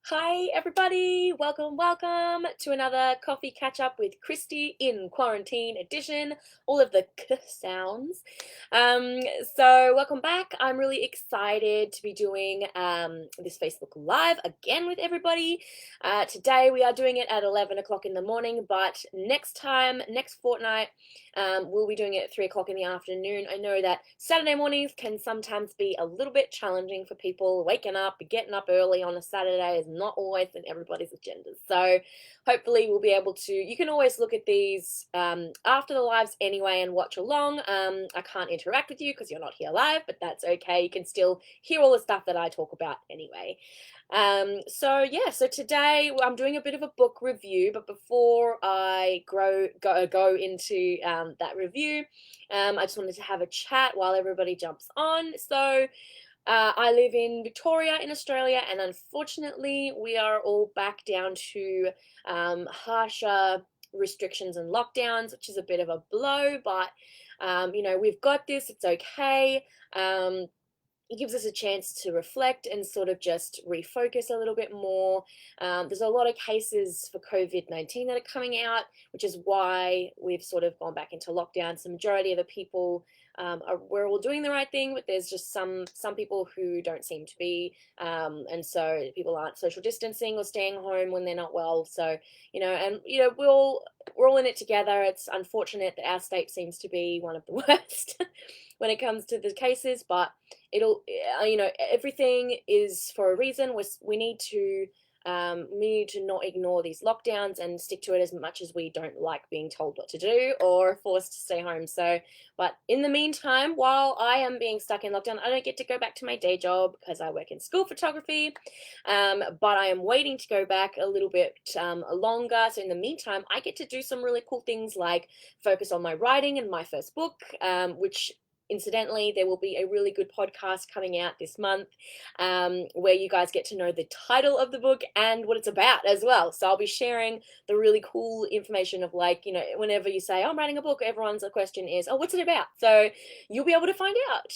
Hi everybody, welcome to another coffee catch up with Christy in quarantine edition, all of the k sounds. Um, so welcome back. I'm really excited to be doing this Facebook Live again with everybody. Today we are doing it at 11 o'clock in the morning, but next fortnight, we'll be doing it at 3 o'clock in the afternoon. I know that Saturday mornings can sometimes be a little bit challenging for people. Waking up, getting up early on a Saturday is not always in everybody's agendas. So hopefully we'll be able to, you can always look at these after the lives anyway and watch along. I can't interact with you because you're not here live, but that's okay. You can still hear all the stuff that I talk about anyway. So today I'm doing a bit of a book review, but before I go into that review, I just wanted to have a chat while everybody jumps on. So I live in Victoria in Australia, and unfortunately we are all back down to harsher restrictions and lockdowns, which is a bit of a blow, but we've got this, it's okay. It gives us a chance to reflect and sort of just refocus a little bit more. There's a lot of cases for COVID-19 that are coming out, which is why we've sort of gone back into lockdown. So the majority of the people we're all doing the right thing, but there's just some people who don't seem to be, and so people aren't social distancing or staying home when they're not well. So we're all in it together. It's unfortunate that our state seems to be one of the worst when it comes to the cases, but everything is for a reason. We need to not ignore these lockdowns and stick to it as much as we don't like being told what to do or forced to stay home. So, but in the meantime, while I am being stuck in lockdown, I don't get to go back to my day job because I work in school photography. But I am waiting to go back a little bit longer. So in the meantime, I get to do some really cool things like focus on my writing and my first book, which incidentally, there will be a really good podcast coming out this month where you guys get to know the title of the book and what it's about as well. So I'll be sharing the really cool information of whenever you say, oh, I'm writing a book, everyone's question is, oh, what's it about? So you'll be able to find out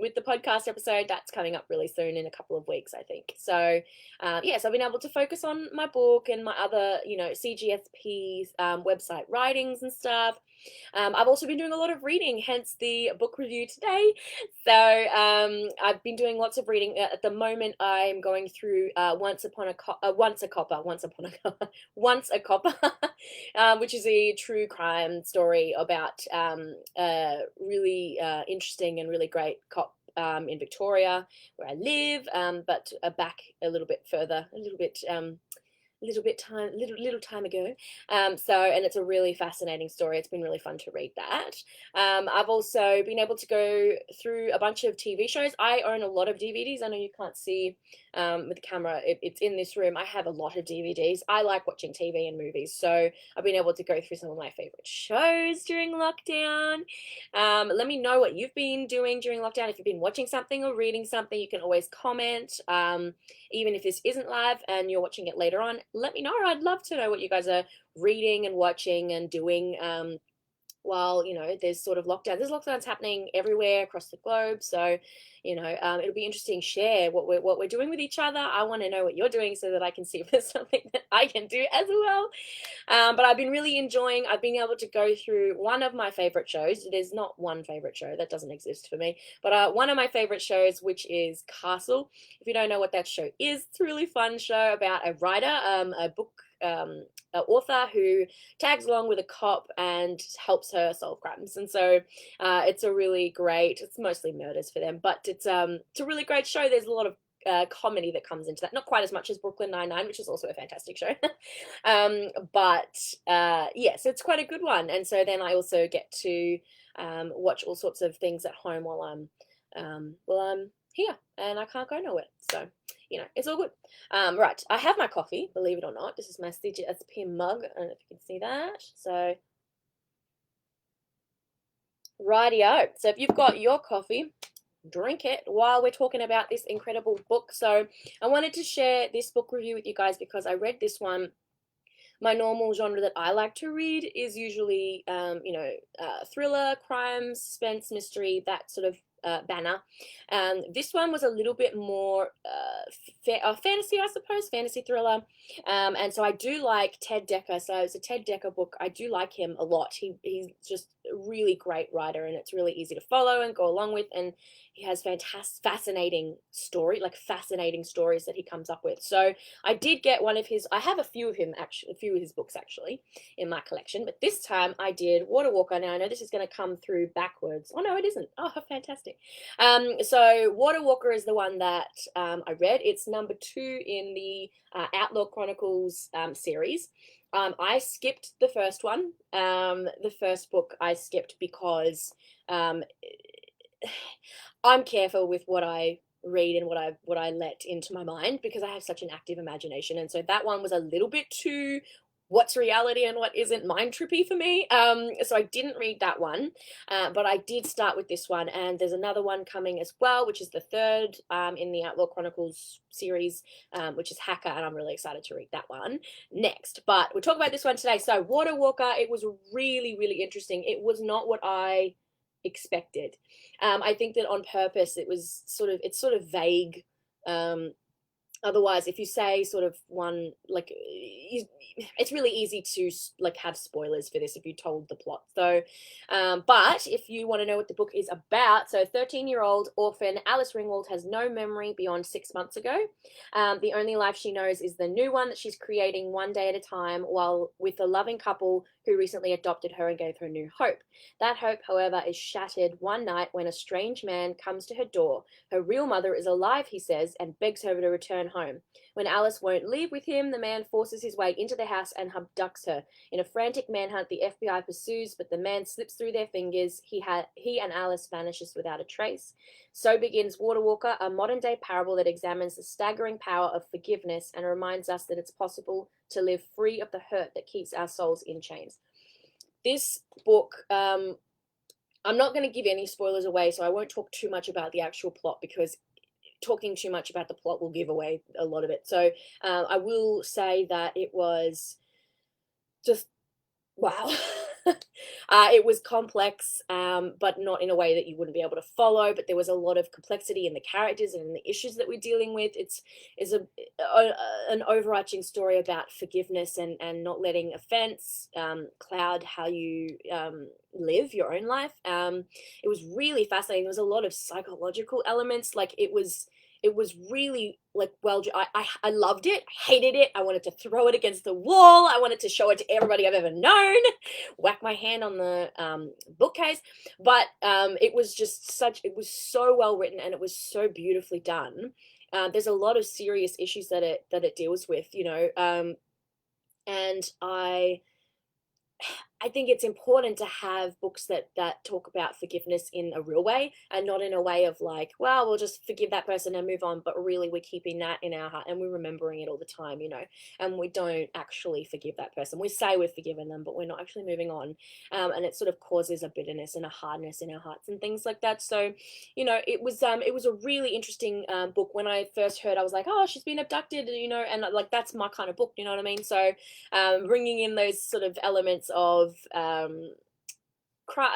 with the podcast episode that's coming up really soon in a couple of weeks, I think. So so I've been able to focus on my book and my other, CGSP website writings and stuff. I've also been doing a lot of reading, hence the book review today. So I've been doing lots of reading. At the moment, I'm going through Once a Copper, which is a true crime story about a really interesting and really great cop in Victoria, where I live, but back a little bit further, little time ago. And it's a really fascinating story. It's been really fun to read that. I've also been able to go through a bunch of TV shows. I own a lot of DVDs. I know you can't see with the camera. It's in this room. I have a lot of DVDs. I like watching TV and movies, so I've been able to go through some of my favorite shows during lockdown. Let me know what you've been doing during lockdown. If you've been watching something or reading something, you can always comment. Even if this isn't live and you're watching it later on, let me know. I'd love to know what you guys are reading and watching and doing while there's sort of lockdown. There's lockdowns happening everywhere across the globe, so it'll be interesting to share what we're doing with each other. I want to know what you're doing so that I can see if there's something that I can do as well. But I've been really enjoying. I've been able to go through one of my favorite shows. There's not one favorite show, that doesn't exist for me, but one of my favorite shows, which is Castle. If you don't know what that show is, it's a really fun show about a writer, a book author who tags along with a cop and helps her solve crimes. And so it's a really great, it's mostly murders for them, but it's a really great show. There's a lot of comedy that comes into that, not quite as much as Brooklyn Nine-Nine, which is also a fantastic show. So it's quite a good one. And so then I also get to watch all sorts of things at home while I'm here and I can't go nowhere. So it's all good. Right, I have my coffee, believe it or not. This is my CGSP mug. I don't know if you can see that. So, rightio. So if you've got your coffee, drink it while we're talking about this incredible book. So I wanted to share this book review with you guys because I read this one. My normal genre that I like to read is usually, thriller, crime, suspense, mystery, that sort of banner. This one was a little bit more fantasy, I suppose, fantasy thriller. And so I do like Ted Dekker. So it's a Ted Dekker book. I do like him a lot. He's just a really great writer, and it's really easy to follow and go along with. And he has fascinating stories that he comes up with. So I did get one of his. I have a few of his books actually in my collection. But this time I did Water Walker. Now I know this is going to come through backwards. Oh no, it isn't. Oh, fantastic. So Water Walker is the one that I read. It's number 2 in the Outlaw Chronicles series. I skipped the first one. The first book I skipped because I'm careful with what I read and what I let into my mind, because I have such an active imagination, and so that one was a little bit too what's reality and what isn't mind trippy for me. So I didn't read that one, but I did start with this one, and there's another one coming as well, which is the third in the Outlaw Chronicles series, which is Hacker, and I'm really excited to read that one next. But we'll talk about this one today. So Water Walker, it was really, really interesting. It was not what I expected. I think that on purpose it's sort of vague. Otherwise, if you say sort of one, like, it's really easy to like have spoilers for this if you told the plot. So, but if you want to know what the book is about, so 13-year-old orphan Alice Ringwald has no memory beyond 6 months ago. The only life she knows is the new one that she's creating one day at a time, while with a loving couple who recently adopted her and gave her new hope. That hope, however, is shattered one night when a strange man comes to her door. Her real mother is alive, he says, and begs her to return home. When Alice won't leave with him, the man forces his way into the house and abducts her. In a frantic manhunt, the FBI pursues, but the man slips through their fingers. He and Alice vanishes without a trace. So begins Water Walker, a modern-day parable that examines the staggering power of forgiveness and reminds us that it's possible to live free of the hurt that keeps our souls in chains. This book, I'm not going to give any spoilers away, so I won't talk too much about the actual plot, because talking too much about the plot will give away a lot of it. So I will say that it was just wow. It was complex, but not in a way that you wouldn't be able to follow. But there was a lot of complexity in the characters and in the issues that we're dealing with. It's an overarching story about forgiveness and not letting offense cloud how you live your own life. It was really fascinating. There was a lot of psychological elements. Like it was really like, well, I loved it. I hated it. I wanted to throw it against the wall. I wanted to show it to everybody I've ever known, whack my hand on the bookcase. But it was so well written, and it was so beautifully done. There's a lot of serious issues that it deals with, and I think it's important to have books that talk about forgiveness in a real way, and not in a way of like, well, we'll just forgive that person and move on. But really, we're keeping that in our heart and we're remembering it all the time, and we don't actually forgive that person. We say we've forgiven them, but we're not actually moving on. And it sort of causes a bitterness and a hardness in our hearts and things like that. So, it was a really interesting book. When I first heard, I was like, oh, she's been abducted, and like, that's my kind of book, you know what I mean? So bringing in those sort of elements of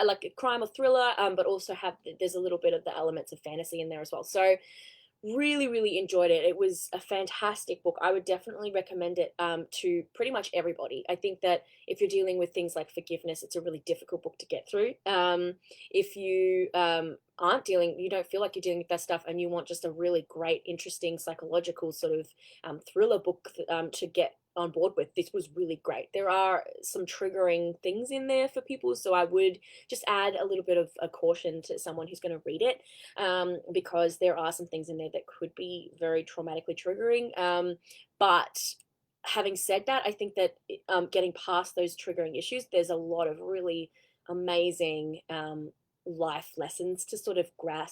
like a crime or thriller, but also there's a little bit of the elements of fantasy in there as well. So really, really enjoyed it. It was a fantastic book. I would definitely recommend it to pretty much everybody. I think that if you're dealing with things like forgiveness, it's a really difficult book to get through. If you you don't feel like you're dealing with that stuff, and you want just a really great, interesting, psychological sort of thriller book to get on board with, this was really great. There are some triggering things in there for people, so I would just add a little bit of a caution to someone who's going to read it, because there are some things in there that could be very traumatically triggering. But having said that, I think that getting past those triggering issues, there's a lot of really amazing life lessons to sort of grab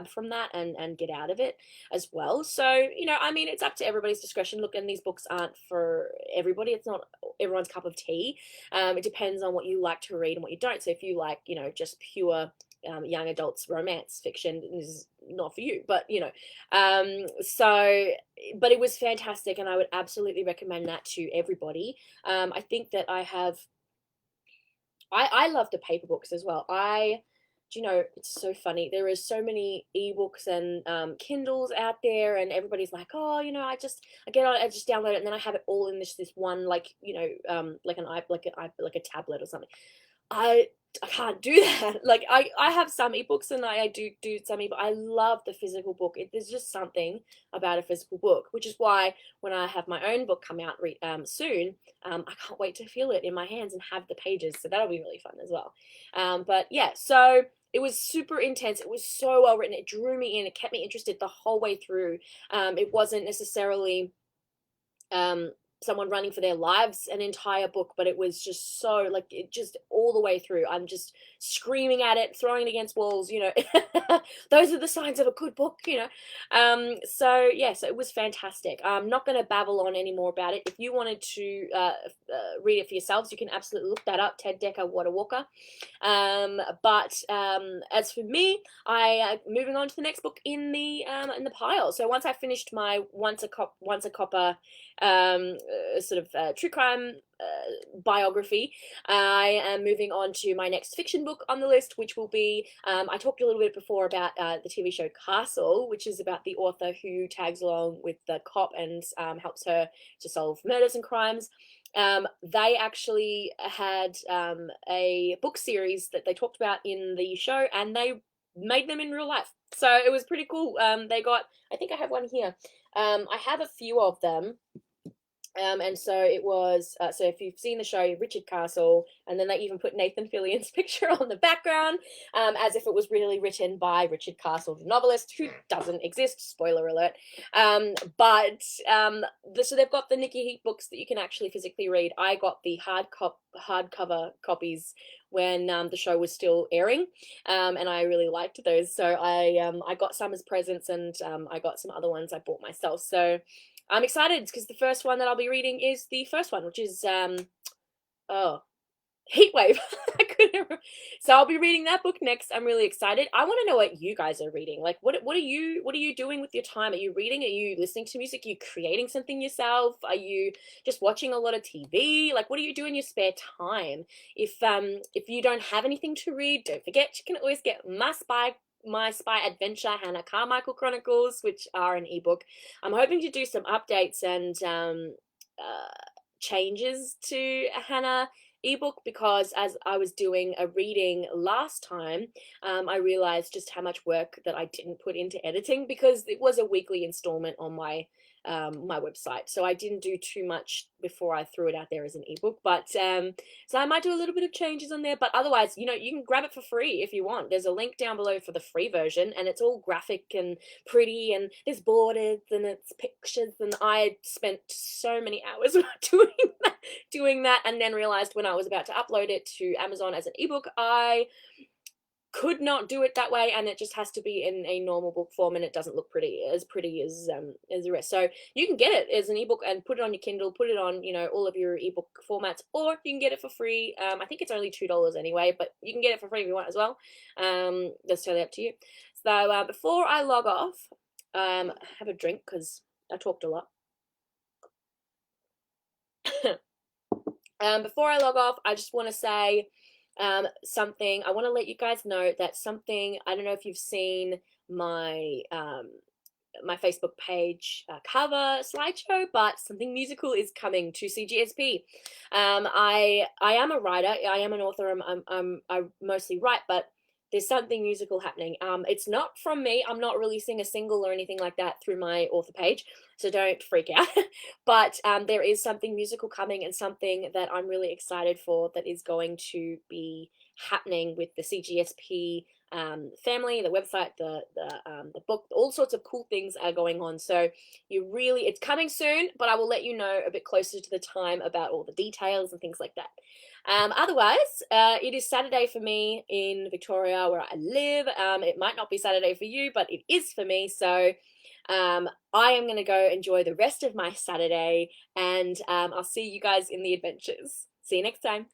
from that and get out of it as well. So I mean, it's up to everybody's discretion. Look, and these books aren't for everybody. It's not everyone's cup of tea. It depends on what you like to read and what you don't. So if you like just pure young adults romance fiction, this is not for you. But but it was fantastic, and I would absolutely recommend that to everybody. I think that I love the paper books as well. I do you know, it's so funny. There is so many ebooks and Kindles out there, and everybody's like, oh, you know, I get on, I just download it, and then I have it all in this one, like, you know, like like a tablet or something. I I can't do that. Like I have some ebooks and I do some ebook. I love the physical book. There's just something about a physical book, which is why when I have my own book come out soon, I can't wait to feel it in my hands and have the pages. So that'll be really fun as well. But yeah, so it was super intense. It was so well written. It drew me in. It kept me interested the whole way through. It wasn't necessarily um someone running for their lives an entire book, but it was just so, like, it just all the way through I'm just screaming at it, throwing it against walls, you know. Those are the signs of a good book, you know. So yeah, so it was fantastic. I'm not going to babble on any more about it. If you wanted to read it for yourselves, you can absolutely look that up. Ted Dekker, Water Walker. But as for me, I moving on to the next book in the pile. So once I finished my Once a Copper sort of true crime biography, I am moving on to my next fiction book on the list, which will be, I talked a little bit before about the TV show Castle, which is about the author who tags along with the cop and helps her to solve murders and crimes. They actually had a book series that they talked about in the show, and they made them in real life. So it was pretty cool. They got, I think I have one here. I have a few of them. And so it was, so if you've seen the show, Richard Castle, and then they even put Nathan Fillion's picture on the background, as if it was really written by Richard Castle, the novelist, who doesn't exist, spoiler alert. So they've got the Nikki Heat books that you can actually physically read. I got the hardcover copies when the show was still airing, and I really liked those. So I got some as presents, and I got some other ones I bought myself. So I'm excited because the first one that I'll be reading is the first one, which is oh, Heatwave. I couldn't remember. So I'll be reading that book next. I'm really excited. I want to know what you guys are reading. Like, what are you doing with your time? Are you reading? Are you listening to music? Are you creating something yourself? Are you just watching a lot of TV? Like, what do you do in your spare time? If you don't have anything to read, don't forget you can always get My Spy Adventure, Hannah Carmichael Chronicles, which are an ebook. I'm hoping to do some updates and changes to Hannah ebook, because as I was doing a reading last time, I realized just how much work that I didn't put into editing, because it was a weekly installment on my website, so I didn't do too much before I threw it out there as an ebook. But so I might do a little bit of changes on there, but otherwise, you know, you can grab it for free if you want. There's a link down below for the free version, and it's all graphic and pretty, and there's borders and it's pictures, and I spent so many hours doing that, and then realized when I was about to upload it to Amazon as an ebook, I could not do it that way, and it just has to be in a normal book form, and it doesn't look pretty as the rest. So you can get it as an ebook and put it on your Kindle, put it on, you know, all of your ebook formats, or you can get it for free. I think it's only $2 anyway, but you can get it for free if you want as well. That's totally up to you. So before I log off, have a drink because I talked a lot. Before I log off, I just want to say something. I want to let you guys know that something, I don't know if you've seen my my Facebook page cover slideshow, but something musical is coming to CGSP. I am a writer. I am an author. I mostly write, but there's something musical happening. It's not from me. I'm not releasing a single or anything like that through my author page, so don't freak out. But there is something musical coming, and something that I'm really excited for, that is going to be happening with the CGSP family, the website, the book. All sorts of cool things are going on. So it's coming soon, but I will let you know a bit closer to the time about all the details and things like that. Otherwise, it is Saturday for me in Victoria, where I live. It might not be Saturday for you, but it is for me. So I am going to go enjoy the rest of my Saturday, and I'll see you guys in the adventures. See you next time.